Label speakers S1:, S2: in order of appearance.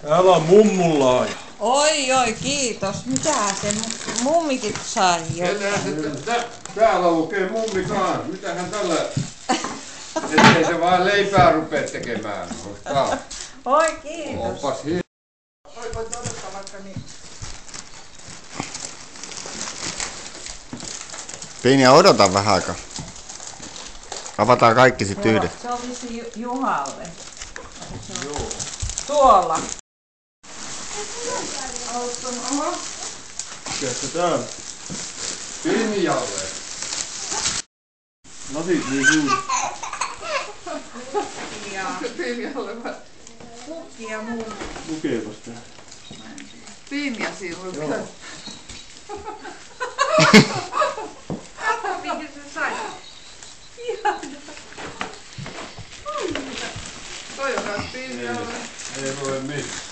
S1: Täällä on mummunlaaja.
S2: Oi, kiitos. Mitähän se mummikin sai jo?
S3: Täällä lukee mummi kanssa. Mitähän tällä... Ettei se vaan leipää rupee tekemään.
S2: Oi, kiitos.
S3: Onpas hieno.
S2: Oi, voit odottaa vaikka niin.
S4: Piiniä, odota vähän aikaa. Avataan kaikki sit yhdessä.
S2: Se on vissi Juhalle. Tuolla.
S1: Mikäs se täällä?
S3: Pinjalle.
S1: Lasit niin suuri.
S2: Pinjalle vai? Pukki ja muu.
S1: Lukeepas tää.
S2: Pinja siinä lukee. Kato mihin se sai. Ihana. Toi on kans Pinjalle.
S3: Ei voi mitään.